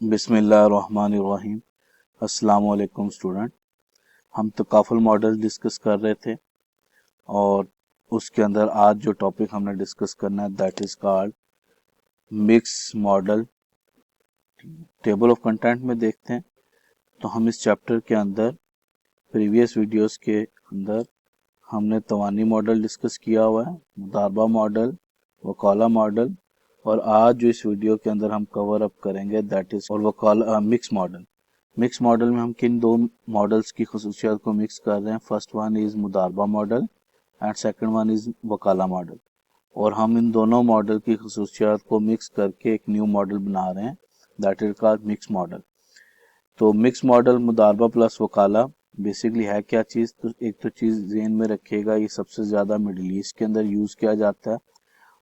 बिस्मिल्लाहिर्रहमानिर्रहीम। अस्सलाम वालेकुम स्टूडेंट। हम तकाफुल मॉडल डिस्कस कर रहे थे और उसके अंदर आज जो टॉपिक हमने डिस्कस करना है that is called mix model. Table of content में देखते हैं तो हम इस चैप्टर के अंदर प्रीवियस वीडियोस के अंदर हमने तवानी मॉडल डिस्कस किया हुआ है, मुदारबा मॉडल, वकाला मॉडल, और आज जो इस वीडियो के अंदर हम कवर अप करेंगे दैट इज और वकाला मिक्स मॉडल। मिक्स मॉडल में हम किन दो मॉडल्स की खसूसियात को मिक्स कर रहे हैं। फर्स्ट वन इज मुदारबा model and second one is वकाला मॉडल, और हम इन दोनों मॉडल की खसूसियात को मिक्स करके एक न्यू मॉडल बना रहे हैं that is called mix model. तो मिक्स मॉडल मुदारबा प्लस वकाला बेसिकली है क्या चीज़। तो एक तो चीज़ ज़हन में रखिएगा, ये सबसे ज़्यादा मिडिल ईस्ट के अंदर यूज़ किया जाता है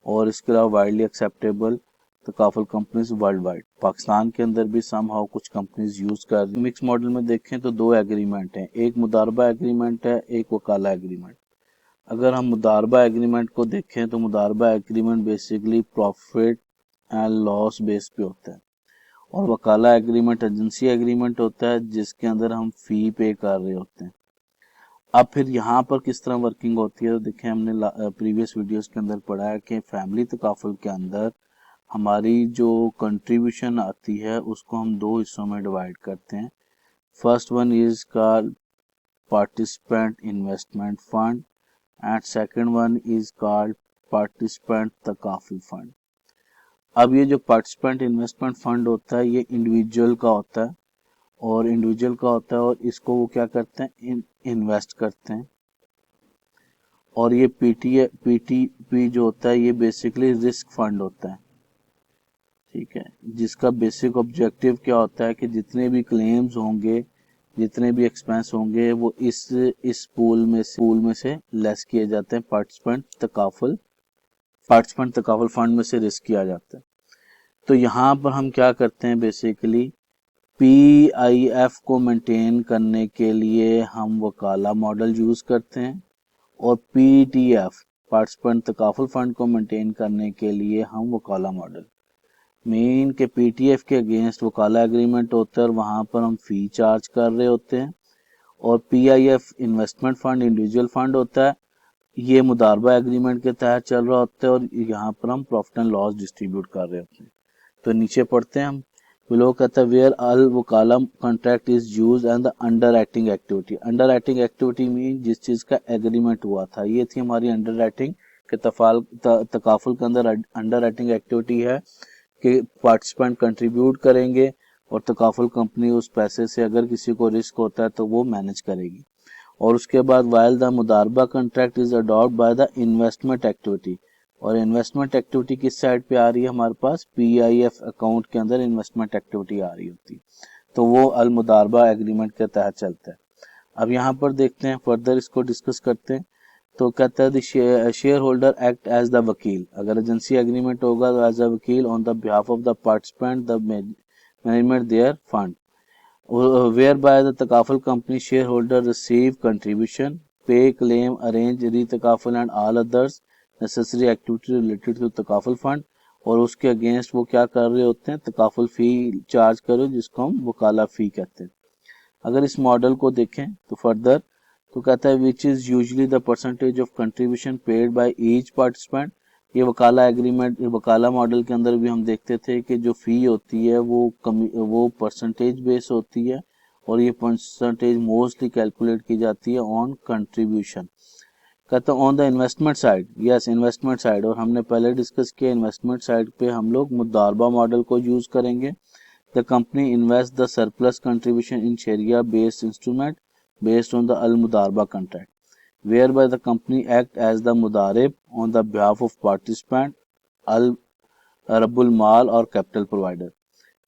और इसके अलावा widely acceptable takaful companies world wide. Pakistan के अंदर भी सम हाउ कुछ कंपनीज यूज कर रही हैं। मिक्स मॉडल में देखें तो दो एग्रीमेंट हैं, एक मुदारबा एग्रीमेंट है, एक वकाला एग्रीमेंट। अगर हम मुदारबा एग्रीमेंट को देखें तो मुदारबा agreement basically profit and loss base पे होता है और वकाला एग्रीमेंट एजेंसी एग्रीमेंट होता है जिसके अंदर हम फी पे कर रहे होते हैं। अब फिर यहाँ पर किस तरह वर्किंग होती है तो देखें, हमने प्रीवियस वीडियोस के अंदर पढ़ा है कि फैमिली तकाफुल के अंदर हमारी जो कंट्रीब्यूशन आती है उसको हम दो हिस्सों में डिवाइड करते हैं। First one is called participant investment fund and second one is called participant तकाफुल फंड। अब ये जो पार्टिसिपेंट इन्वेस्टमेंट फंड होता है ये इंडिविजुअल का होता है और इसको वो क्या करते हैं, इन्वेस्ट करते हैं। और ये पीटीपी जो होता है ये बेसिकली रिस्क फंड होता है, ठीक है, जिसका बेसिक ऑब्जेक्टिव क्या होता है कि जितने भी क्लेम्स होंगे, जितने भी एक्सपेंस होंगे वो इस पूल में से लेस किए जाते हैं। पार्टिसिपेंट तकाफुल फंड में से रिस्क किया जाता है। तो यहाँ पर हम क्या करते हैं, बेसिकली पीआईएफ को मेंटेन करने के लिए हम वकाला मॉडल यूज करते हैं और पीटीएफ पार्टिसिपेंट तकाफुल फंड को मेंटेन करने के लिए हम वकाला मॉडल। मेन के पीटीएफ के अगेंस्ट वकाला एग्रीमेंट होता है और वहां पर हम फी चार्ज कर रहे होते हैं, और PIF investment fund individual fund होता है, ये मुदारबा एग्रीमेंट के तहत चल रहा होता है और यहाँ पर हम प्रॉफिट एंड लॉस डिस्ट्रीब्यूट कर रहे होते हैं। तो नीचे पढ़ते हैं हम, बिलो कहता है वेयर अल वकाला contract is use and the underwriting activity. Underwriting activity mean जिस चीज का एग्रीमेंट हुआ था, ये थी हमारी अंडर राइटिंग के तकाफुल के अंदर अंडर राइटिंग एक्टिविटी है कि पार्टिसिपेंट कंट्रीब्यूट करेंगे और तकाफुल कंपनी उस पैसे से अगर किसी को रिस्क होता है तो वो मैनेज करेगी। और उसके बाद वाइल द मुदारबा contract is adopt by the investment activity, और इन्वेस्टमेंट एक्टिविटी किस साइड पे आ रही है, हमारे पास पीआईएफ अकाउंट के अंदर इन्वेस्टमेंट एक्टिविटी आ रही होती है, तो वो अल मुदारबा एग्रीमेंट के तहत चलता है। अब यहाँ पर देखते हैं, फर्दर इसको डिस्कस करते हैं। तो कहता है shareholder act as the वकील। अगर एजेंसी एग्रीमेंट होगा तो एज अ वकील on the behalf of the participant the management their fund, whereby the तकाफुल company shareholder receive contribution, pay claim, arrange re तकाफुल and all others necessary activity related to तकाफुल fund, और उसके against वो क्या कर रहे होते हैं, तकाफुल फी चार्ज करो जिसको हम वकाला फी कहते हैं। अगर इस मॉडल को देखें तो फर्दर तो कहता है which is usually the percentage of contribution paid by each participant. ये वकाला एग्रीमेंट वकाला मॉडल के अंदर भी हम देखते थे कि जो फी होती है वो परसेंटेज बेस होती है और ये परसेंटेज मोस्टली कैलकुलेट की जाती है ऑन कंट्रीब्यूशन। कहता है on the investment side, yes investment side, और हमने पहले डिस्कस किया इन्वेस्टमेंट साइड पे हम लोग मुदारबा मॉडल को यूज करेंगे। The company invest the surplus contribution in शेरिया based instrument based on the al-mudarba contract, whereby the company act as the mudarib on the behalf of participant, al-rabbul mal और capital provider।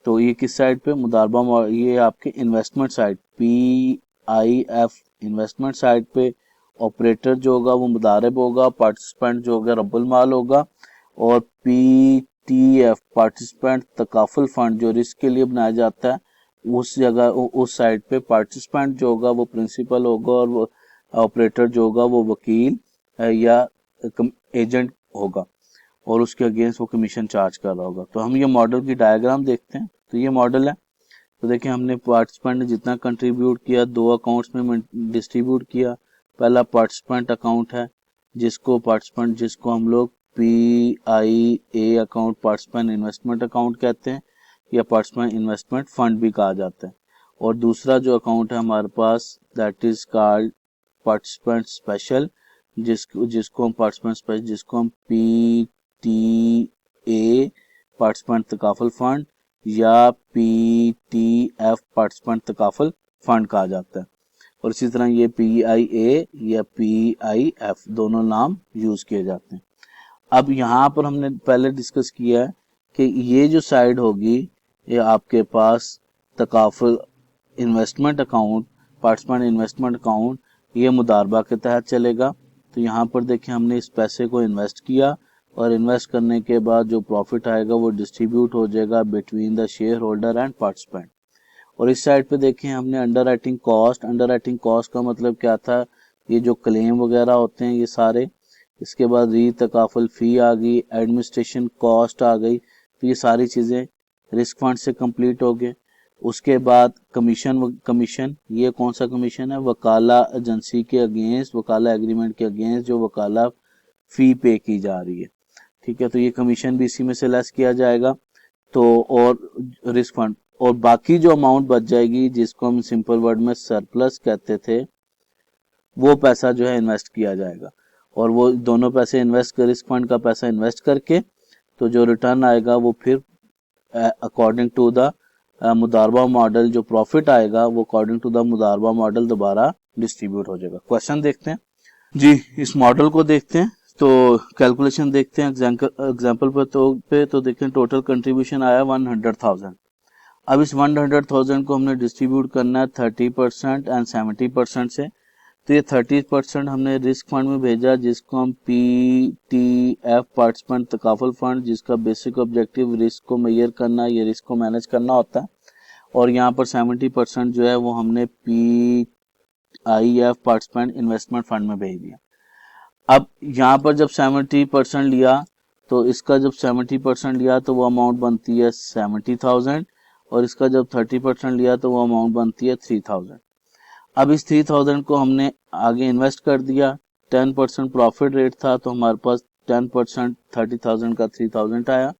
तो ये किस side पे मुदारबा, ये आपके investment side PIF investment side पे operator जो होगा वो मुदारिब होगा, पार्टिसिपेंट जो होगा रब्बुल माल होगा, और पीटीएफ पार्टिसिपेंट तकाफुल फंड जो रिस्क के लिए बनाया जाता है उस जगह उस साइड पे पार्टिसिपेंट जो होगा वो प्रिंसिपल होगा और वो ऑपरेटर जो होगा वो वकील या एजेंट होगा और उसके अगेंस्ट वो कमीशन चार्ज कर रहा होगा। तो हम ये मॉडल की डायग्राम देखते हैं। तो ये मॉडल है। तो देखिए हमने पार्टिसिपेंट ने जितना कंट्रीब्यूट किया 2 अकाउंट्स में डिस्ट्रीब्यूट किया। पहला पार्टिसिपेंट अकाउंट है जिसको हम लोग PIA account participant investment account कहते हैं या पार्टिसिपेंट इन्वेस्टमेंट फंड भी कहा जाता है। और दूसरा जो अकाउंट है हमारे पास that is called participant special जिसको हम PTA पार्टिसिपेंट तकाफुल फंड या PTF पार्टिसिपेंट तकाफुल फंड कहा जाता है। और इसी तरह ये PIA या PIF दोनों नाम यूज किए जाते हैं। अब यहाँ पर हमने पहले डिस्कस किया है कि ये जो साइड होगी ये आपके पास तकाफुल investment account participant investment account ये मुदारबा के तहत चलेगा। तो यहाँ पर देखिए हमने इस पैसे को इन्वेस्ट किया और इन्वेस्ट करने के बाद जो प्रॉफिट आएगा वो डिस्ट्रीब्यूट हो जाएगा between the share holder and participant. और इस साइड पे देखें हमने अंडरराइटिंग कॉस्ट का मतलब क्या था, ये जो क्लेम वगैरह होते हैं ये सारे, इसके बाद री तकाफुल फी आ गई, एडमिनिस्ट्रेशन कॉस्ट आ गई, तो ये सारी चीज़ें रिस्क फंड से कंप्लीट हो गए। उसके बाद कमीशन ये कौन सा कमीशन है, वकाला एजेंसी के अगेंस्ट, वकाला एग्रीमेंट के अगेंस्ट जो वकाला फी पे की जा रही है, ठीक है, तो ये कमीशन भी इसी में से लेस किया जाएगा। तो और रिस्क फंड और बाकी जो अमाउंट बच जाएगी जिसको हम सिंपल वर्ड में सरप्लस कहते थे, वो पैसा जो है इन्वेस्ट किया जाएगा। और वो दोनों पैसे इन्वेस्ट कर रिस्क फंड का पैसा इन्वेस्ट करके तो जो रिटर्न आएगा वो फिर अकॉर्डिंग टू द मुदारबा मॉडल जो प्रॉफिट आएगा वो अकॉर्डिंग टू द मुदारबा मॉडल दोबारा डिस्ट्रीब्यूट हो जाएगा। क्वेश्चन देखते हैं जी, इस मॉडल को देखते हैं तो कैलकुलेशन देखते हैं एग्जांपल पे तो देखें टोटल कंट्रीब्यूशन आया 100,000। अब इस 100,000 को हमने डिस्ट्रीब्यूट करना है 30% एंड 70% से। तो ये 30% हमने रिस्क फंड में भेजा जिसको हम PTF पार्टिसिपेंट तकाफुल फंड, जिसका बेसिक ऑब्जेक्टिव रिस्क को मेजर करना, ये रिस्क को मैनेज करना होता है। और यहाँ पर 70% जो है वो हमने PIF पार्टिसिपेंट इन्वेस्टमेंट फंड में भेज दिया। अब यहाँ पर जब 70% लिया तो इसका जब 70% लिया तो वो अमाउंट बनती है 70,000 और इसका जब 30% लिया तो वो अमाउंट बनती है 3,000। अब इस 3,000 को हमने आगे इन्वेस्ट कर दिया, 10% प्रॉफिट रेट था तो हमारे पास 10% 30,000 का 3,000 आया।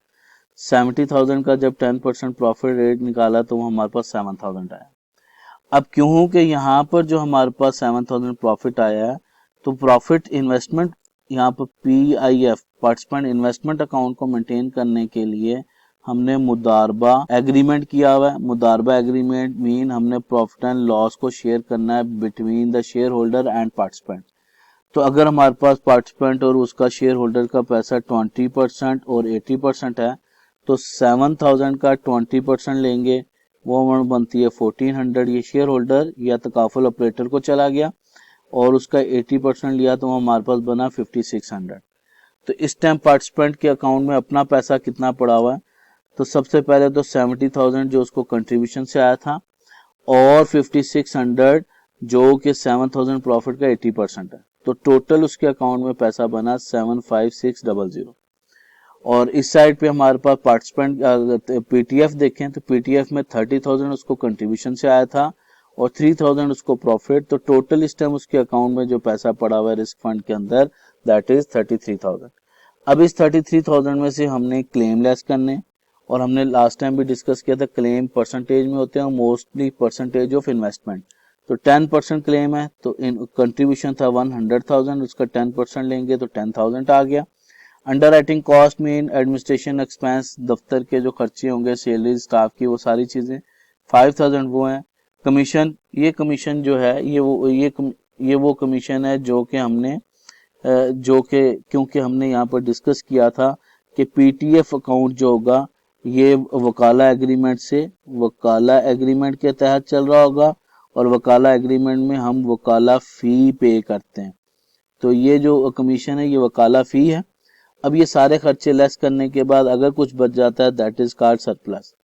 70,000 का जब 10% प्रॉफिट रेट निकाला तो वो हमारे पास 7,000 आया। अब क्योंकि यहाँ पर जो हमारे पास 7,000 प्रॉफिट आया है तो प्रॉफिट इन्वेस्टमेंट यहाँ पर PIF पार्टिसिपेंट इन्वेस्टमेंट अकाउंट को मेंटेन करने के लिए हमने मुदारबा एग्रीमेंट किया हुआ है। मुदारबा एग्रीमेंट मीन हमने प्रॉफिट एंड लॉस को शेयर करना है between the share holder and participant. तो अगर हमारे पास पार्टिसिपेंट और उसका शेयर होल्डर का पैसा 20% और 80% है तो 7,000 का 20% लेंगे, वो अमाउंट बनती है 1,400। ये शेयर होल्डर या तकाफुल ऑपरेटर को चला गया और उसका 80% लिया तो हमारे पास बना 5,600। तो इस टाइम पार्टिसिपेंट के अकाउंट में अपना पैसा कितना पड़ा हुआ है, तो सबसे पहले तो 70,000 जो उसको कंट्रीब्यूशन से आया था और 5,600 जो कि 7,000 प्रॉफिट का 80% है, तो टोटल उसके अकाउंट में पैसा बना 75600। और इस साइड पे हमारे पास पार्टिसिपेंट PTF देखें तो PTF में 30,000 उसको कंट्रीब्यूशन से आया था और 3,000 उसको प्रॉफिट, तो टोटल इस टाइम उसके अकाउंट में जो पैसा पड़ा हुआ है रिस्क फंड के अंदर दैट इज 33,000। अब इस 33,000 में से हमने क्लेम लेस करने, और हमने लास्ट टाइम भी डिस्कस किया था क्लेम परसेंटेज में होते हैं मोस्टली परसेंटेज ऑफ इन्वेस्टमेंट। तो 10% क्लेम है तो कंट्रीब्यूशन था 100,000, उसका 10% लेंगे तो 10,000 आ गया। Underwriting cost mean administration expense, दफ्तर के जो खर्चे होंगे सैलरी स्टाफ की वो सारी चीजें 5,000 वो हैं। कमीशन, ये कमीशन जो है ये वो कमीशन है जो कि हमने क्योंकि हमने यहाँ पर डिस्कस किया था कि PTF अकाउंट जो होगा ये वकाला एग्रीमेंट के तहत चल रहा होगा और वकाला एग्रीमेंट में हम वकाला फी पे करते हैं, तो ये जो कमीशन है ये वकाला फी है। अब ये सारे खर्चे लेस करने के बाद अगर कुछ बच जाता है दैट इज कॉल्ड सरप्लस,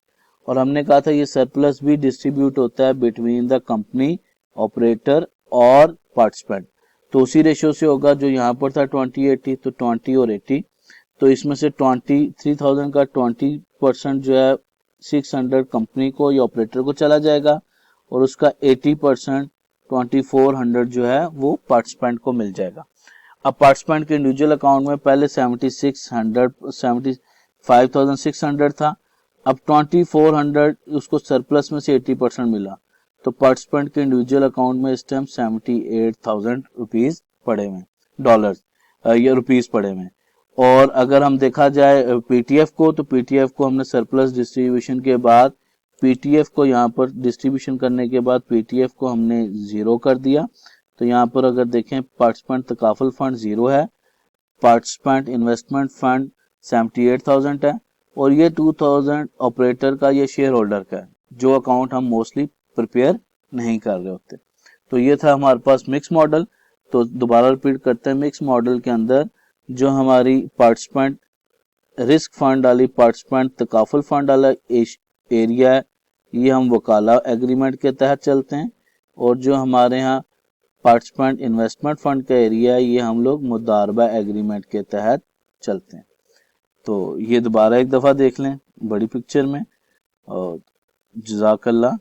और हमने कहा था ये सरप्लस भी डिस्ट्रीब्यूट होता है बिटवीन द कंपनी, ऑपरेटर और पार्टिसिपेंट। तो उसी रेशियो से होगा जो यहाँ पर था 20-80, तो 20 और 80, तो इसमें से 23,000 का 20% जो है 7600 कंपनी को या ऑपरेटर को चला जाएगा और उसका 80% 2400 जो है वो पार्टिसिपेंट को मिल जाएगा। अब पार्टिसिपेंट के इंडिविजुअल अकाउंट में पहले 75,600 था, अब 2400 उसको सरप्लस में से 80% मिला, तो पार्टिसिपेंट के इंडिविजुअल अकाउंट में इस टाइम 78,000 रुपीज पड़े हुए, डॉलर या रुपीज पड़े हुए। और अगर हम देखा जाए पीटीएफ को, तो पीटीएफ को हमने सरप्लस डिस्ट्रीब्यूशन के बाद पीटीएफ को यहाँ पर डिस्ट्रीब्यूशन करने के बाद पीटीएफ को हमने 0 कर दिया। तो यहाँ पर अगर देखें पार्टिसिपेंट तकाफुल फंड 0 है, पार्टिसिपेंट इन्वेस्टमेंट फंड 78,000 है और ये 2,000 ऑपरेटर का, ये शेयर होल्डर का है, जो अकाउंट हम मोस्टली प्रिपेयर नहीं कर रहे होते। तो ये था हमारे पास मिक्स मॉडल। तो दोबारा रिपीट करते हैं, मिक्स मॉडल के अंदर जो हमारी पार्टिसिपेंट रिस्क फंड वाली, पार्टिसिपेंट तकाफुल फंड वाला एरिया है, ये हम वकाला एग्रीमेंट के तहत चलते हैं, और जो हमारे यहाँ पार्टिसिपेंट इन्वेस्टमेंट फंड का एरिया है, ये हम लोग मुदारबा एग्रीमेंट के तहत चलते हैं। तो ये दोबारा एक दफ़ा देख लें बड़ी पिक्चर में, और जज़ाकल्लाह,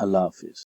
अल्लाह हाफिज़।